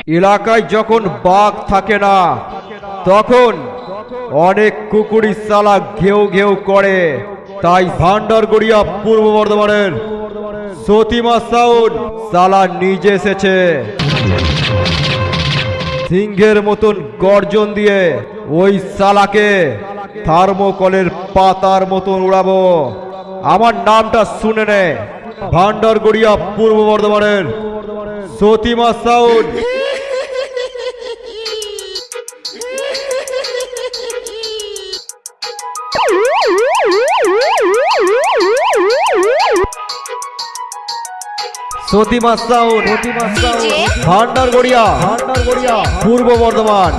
এলাকায় যখন বাঘ থাকে না তখন অনেক কুকুরি সালা ঘেউ ঘেউ করে। তাই ভান্ডারগড়িয়া পূর্ব বর্ধমানের সতীমা সাউন্ড সালা নিজে এসেছে। সিংহের মতন গর্জন দিয়ে ওই সালাকে থার্মোকলের পাতার মতন উড়াবো। আমার নামটা শুনে নে, ভান্ডারগড়িয়া পূর্ব বর্ধমানের সতীমা সাউন্ড। সতীমা সাউন্ড, ভান্ডারগড়িয়া পূর্ব বর্ধমান।